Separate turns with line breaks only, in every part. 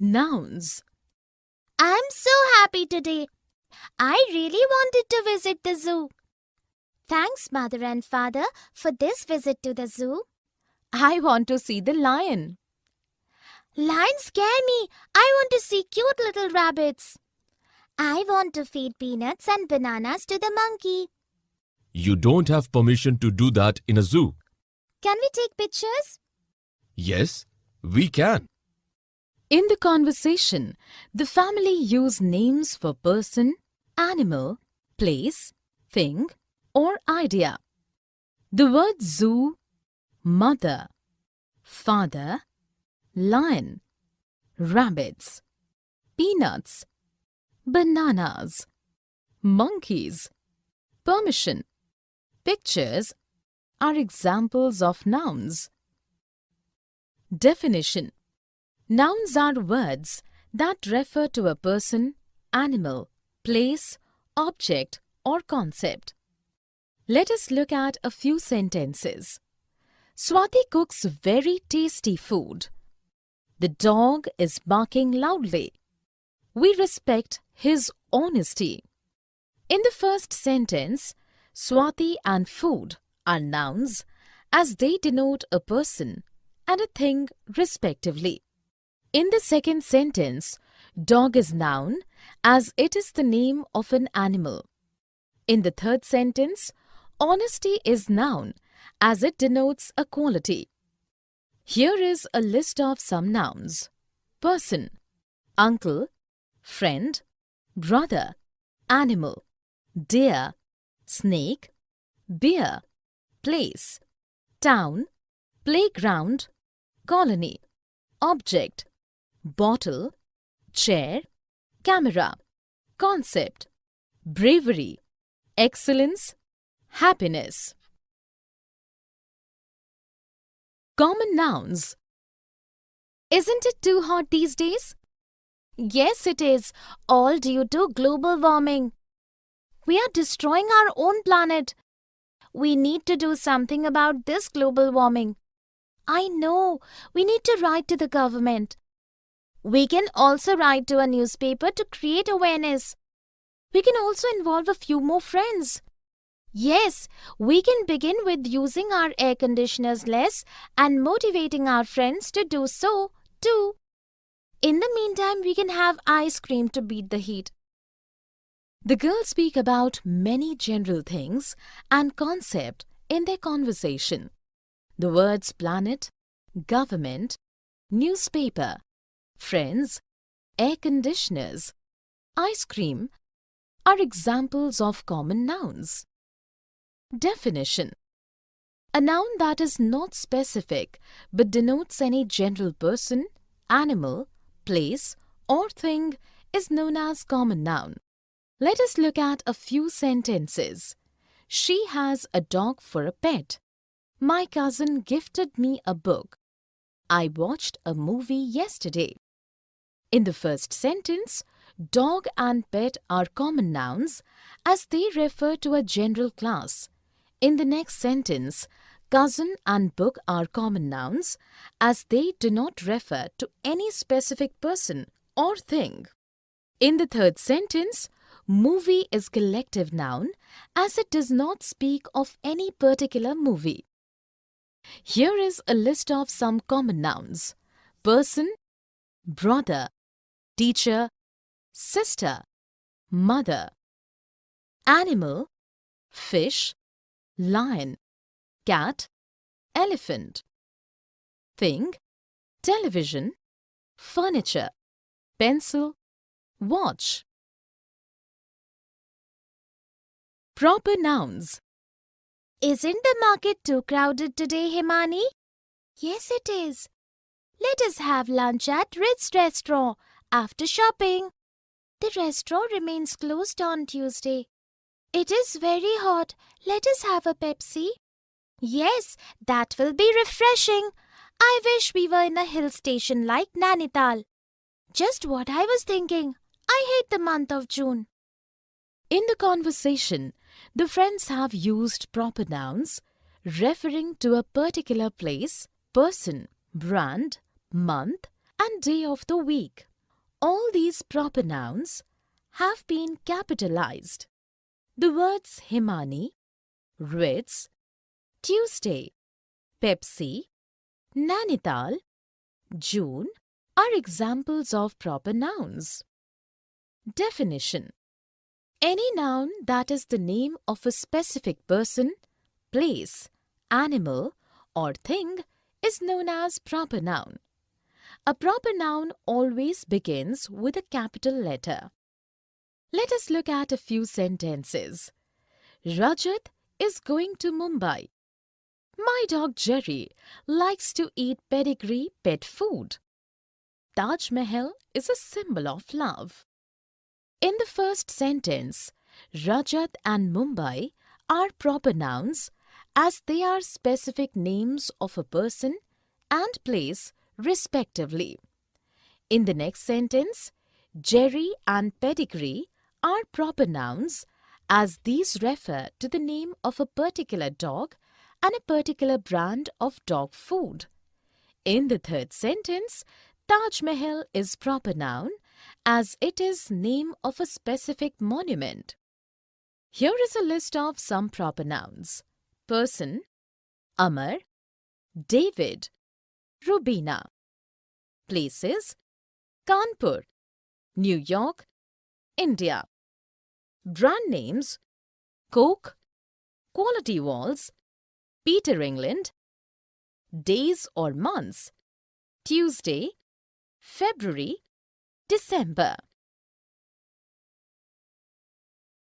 Nouns.
I'm so happy today. I really wanted to visit the zoo. Thanks, Mother and Father, for this visit to the zoo.
I want to see the lion.
Lions scare me. I want to see cute little rabbits. I want to feed peanuts and bananas to the monkey.
You don't have permission to do that in a zoo.
Can we take pictures?
Yes, we can.
In the conversation, the family use names for person, animal, place, thing, or idea. The word zoo, mother, father, lion, rabbits, peanuts, bananas, monkeys, permission, pictures are examples of nouns. Definition. Nouns are words that refer to a person, animal, place, object, or concept. Let us look at a few sentences. Swati cooks very tasty food. The dog is barking loudly. We respect his honesty. In the first sentence, Swati and food are nouns as they denote a person and a thing respectively. In the second sentence, dog is noun as it is the name of an animal. In the third sentence, honesty is noun as it denotes a quality. Here is a list of some nouns. Person, uncle, friend, brother, animal, deer, snake, beer, place, town, playground, colony, object, bottle, chair, camera, concept, bravery, excellence, happiness. Common nouns. Isn't it too hot these days?
Yes, it is, all due to global warming. We are destroying our own planet. We need to do something about this global warming. I know, we need to write to the government. We can also write to a newspaper to create awareness. We can also involve a few more friends. Yes, we can begin with using our air conditioners less and motivating our friends to do so too. In the meantime, we can have ice cream to beat the heat.
The girls speak about many general things and concepts in their conversation. The words planet, government, newspaper, friends, air conditioners, ice cream are examples of common nouns. Definition. A noun that is not specific but denotes any general person, animal, place, or thing is known as common noun. Let us look at a few sentences. She has a dog for a pet. My cousin gifted me a book. I watched a movie yesterday. In the first sentence, dog and pet are common nouns as they refer to a general class. In the next sentence, cousin and book are common nouns as they do not refer to any specific person or thing. In the third sentence, movie is collective noun as it does not speak of any particular movie. Here is a list of some common nouns. Person, brother, teacher, sister, mother. Animal, fish, lion, cat, elephant. Thing, television, furniture, pencil, watch. Proper nouns.
Isn't the market too crowded today, Himani? Yes, it is. Let us have lunch at Ritz Restaurant after shopping. The restaurant remains closed on Tuesday. It is very hot. Let us have a Pepsi. Yes, that will be refreshing. I wish we were in a hill station like Nainital. Just what I was thinking. I hate the month of June.
In the conversation, the friends have used proper nouns referring to a particular place, person, brand, month, and day of the week. All these proper nouns have been capitalized. The words Himani, Ritz, Tuesday, Pepsi, Nainital, June are examples of proper nouns. Definition: any noun that is the name of a specific person, place, animal, or thing is known as proper noun. A proper noun always begins with a capital letter. Let us look at a few sentences. Rajat is going to Mumbai. My dog Jerry likes to eat pedigree pet food. Taj Mahal is a symbol of love. In the first sentence, Rajat and Mumbai are proper nouns as they are specific names of a person and place respectively. In the next sentence, Jerry and pedigree are proper nouns as these refer to the name of a particular dog and a particular brand of dog food. In the third sentence, Taj Mahal is proper noun as it is name of a specific monument. Here is a list of some proper nouns. Person, Amar, David, Rubina. Places, Kanpur, New York, India. Brand names, Coke, Quality Walls, Peter England. Days or months, Tuesday, February, December.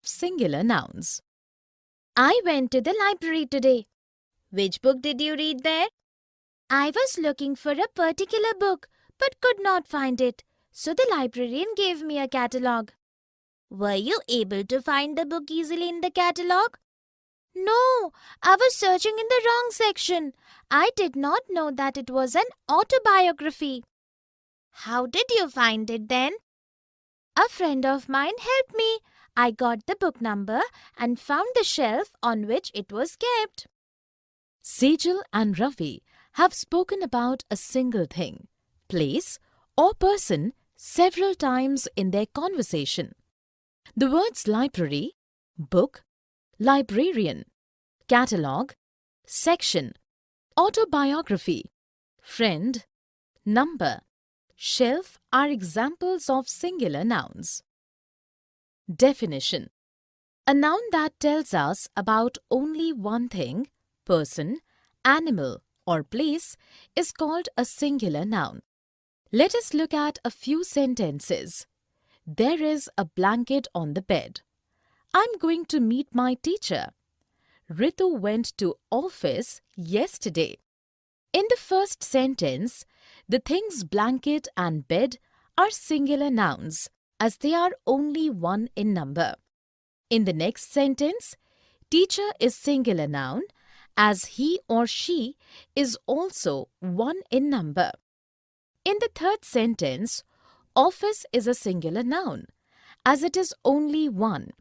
Singular nouns.
I went to the library today. Which book did you read there? I was looking for a particular book but could not find it, so the librarian gave me a catalogue. Were you able to find the book easily in the catalogue? No, I was searching in the wrong section. I did not know that it was an autobiography. How did you find it then? A friend of mine helped me. I got the book number and found the shelf on which it was kept.
Sejal and Ravi have spoken about a single thing, place, or person several times in their conversation. The words library, book, librarian, catalogue, section, autobiography, friend, number, shelf are examples of singular nouns. Definition: a noun that tells us about only one thing, person, animal, or place is called a singular noun. Let us look at a few sentences. There is a blanket on the bed. I'm going to meet my teacher. Ritu went to office yesterday. In the first sentence, the things blanket and bed are singular nouns as they are only one in number. In the next sentence, teacher is singular noun as he or she is also one in number. In the third sentence, office is a singular noun as it is only one.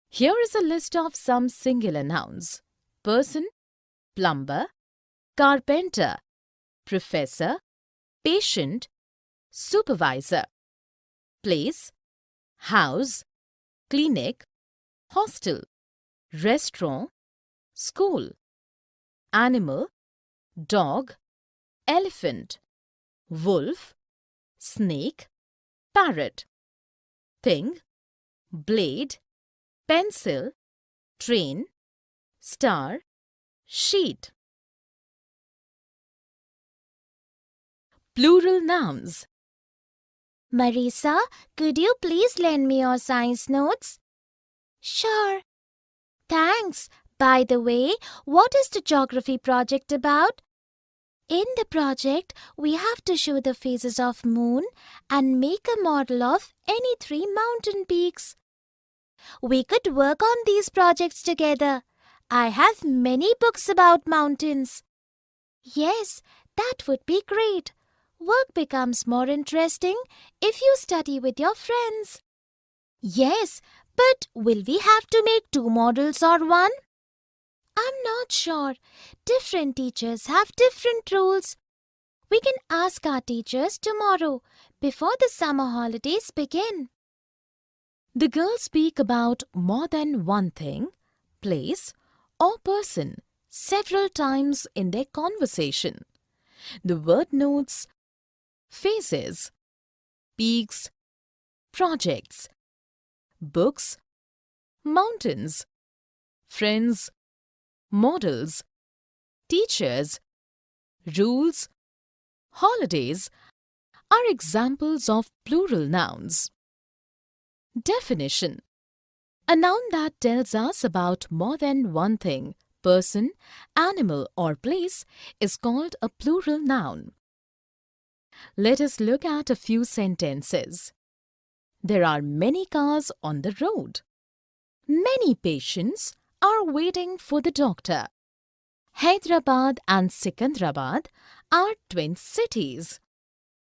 Here is a list of some singular nouns: person, plumber, carpenter, professor, patient, supervisor. Place, house, clinic, hostel, restaurant, school. Animal, dog, elephant, wolf, snake, parrot. Thing, blade, pencil, train, star, sheet. Plural nouns.
Marisa, could you please lend me your science notes? Sure. Thanks. By the way, what is the geography project about? In the project, we have to show the phases of moon and make a model of any 3 mountain peaks. We could work on these projects together. I have many books about mountains. Yes, that would be great. Work becomes more interesting if you study with your friends. Yes, but will we have to make 2 models or one? I'm not sure. Different teachers have different rules. We can ask our teachers tomorrow. before the summer holidays begin.
The girls speak about more than one thing, place, or person several times in their conversation. The word notes faces, peaks, projects, books, mountains, friends, models, teachers, rules, holidays are examples of plural nouns. Definition: a noun that tells us about more than one thing, person, animal, or place is called a plural noun. Let us look at a few sentences. There are many cars on the road. Many patients are waiting for the doctor. Hyderabad and Sikandrabad are twin cities.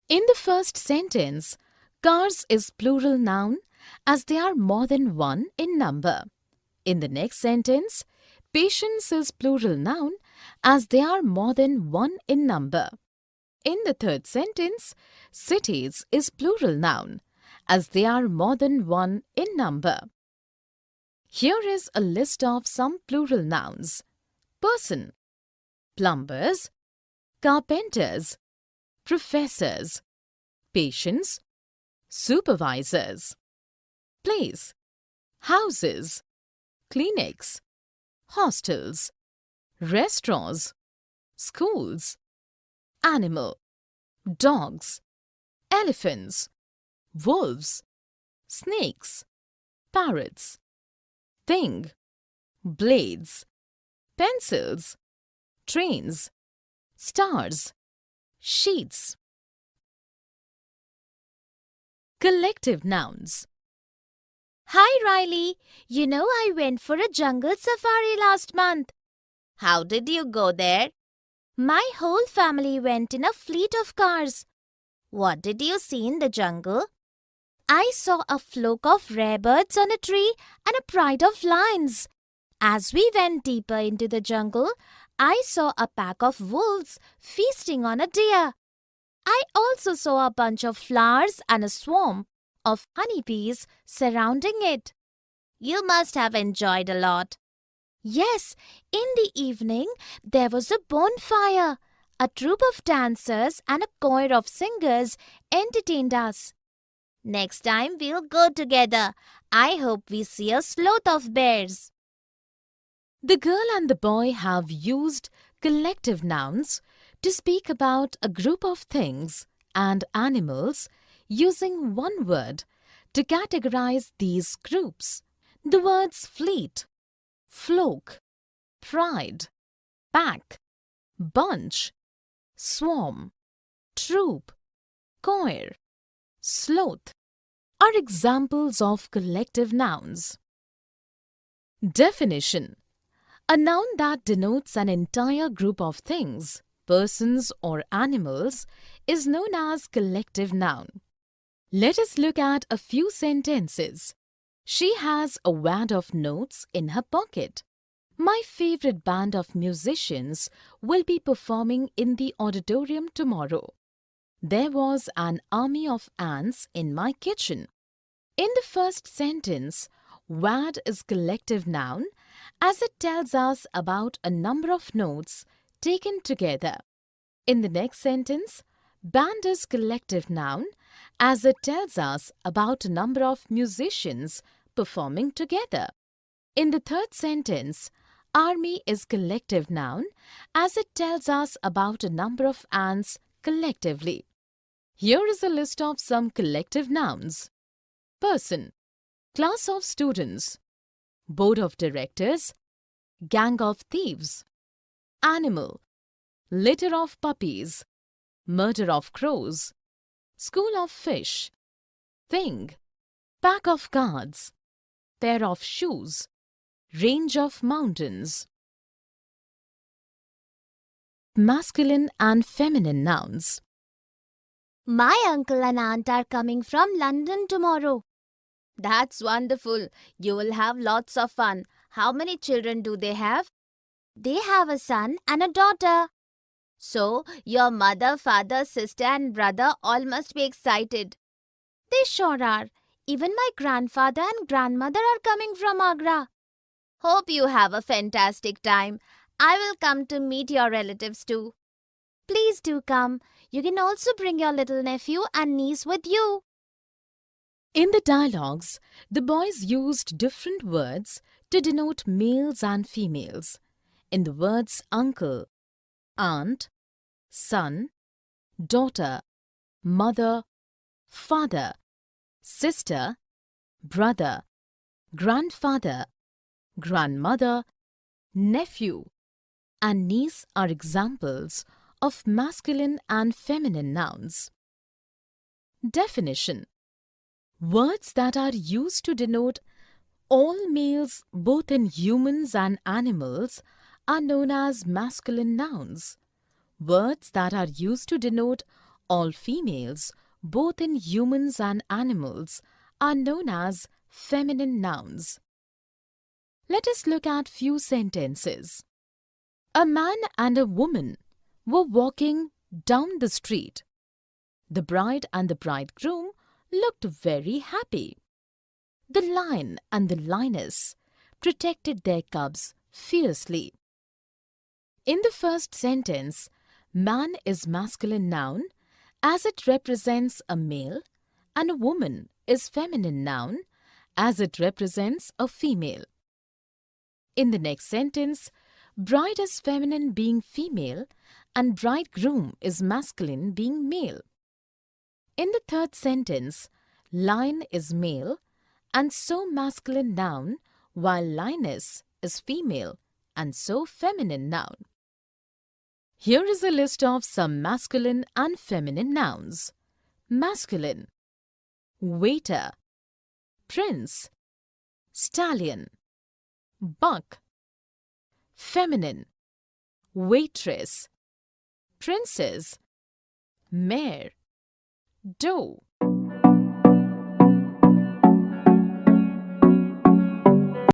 In the first sentence, cars is plural noun as they are more than one in number. In the next sentence, patients is plural noun as they are more than one in number. In the third sentence, cities is plural noun as they are more than one in number. Here is a list of some plural nouns. Person, plumbers, carpenters, professors, patients, supervisors. Place, houses, clinics, hostels, restaurants, schools. Animal, dogs, elephants, wolves, snakes, parrots. Thing, blades, pencils, trains, stars, sheets. Collective nouns.
Hi Riley, you know I went for a jungle safari last month.
How did you go there?
My whole family went in a fleet of cars.
What did you see in the jungle?
I saw a flock of rare birds on a tree and a pride of lions. As we went deeper into the jungle, I saw a pack of wolves feasting on a deer. I also saw a bunch of flowers and a swarm of honeybees surrounding it.
You must have enjoyed a lot.
Yes, in the evening there was a bonfire. A troupe of dancers and a choir of singers entertained us.
Next time we'll go together. I hope we see a sloth of bears.
The girl and the boy have used collective nouns to speak about a group of things and animals using one word to categorize these groups. The words fleet, flock, pride, pack, bunch, swarm, troop, choir, sloth are examples of collective nouns. Definition: a noun that denotes an entire group of things, persons or animals is known as collective noun. Let us look at a few sentences. She has a wad of notes in her pocket. My favorite band of musicians will be performing in the auditorium tomorrow. There was an army of ants in my kitchen. In the first sentence, wad is collective noun as it tells us about a number of notes taken together. In the next sentence, band is collective noun as it tells us about a number of musicians performing together. In the third sentence, army is collective noun as it tells us about a number of ants collectively. Here is a list of some collective nouns. Person, class of students, board of directors, gang of thieves. Animal, litter of puppies, murder of crows, school of fish. Thing, pack of cards, pair of shoes, range of mountains. Masculine and feminine nouns.
My uncle and aunt are coming from London tomorrow.
That's wonderful. You will have lots of fun. How many children do they have?
They have a son and a daughter.
So, your mother, father, sister, and brother all must be excited.
They sure are. Even my grandfather and grandmother are coming from Agra.
Hope you have a fantastic time. I will come to meet your relatives too.
Please do come. You can also bring your little nephew and niece with you.
In the dialogues, the boys used different words to denote males and females. In the words uncle, aunt, son, daughter, mother, father, sister, brother, grandfather, grandmother, nephew, and niece are examples of masculine and feminine nouns. Definition: words that are used to denote all males both in humans and animals are known as masculine nouns. Words that are used to denote all females both in humans and animals are known as feminine nouns. Let us look at few sentences. A man and a woman were walking down the street. The bride and the bridegroom looked very happy. The lion and the lioness protected their cubs fiercely. In the first sentence, man is masculine noun as it represents a male, and a woman is feminine noun as it represents a female. In the next sentence, bride is feminine being female and bridegroom is masculine being male. In the third sentence, lion is male and so masculine noun while lioness is female and so feminine noun. Here is a list of some masculine and feminine nouns. Masculine: waiter, prince, stallion, buck. Feminine: waitress, princess, mare, doe.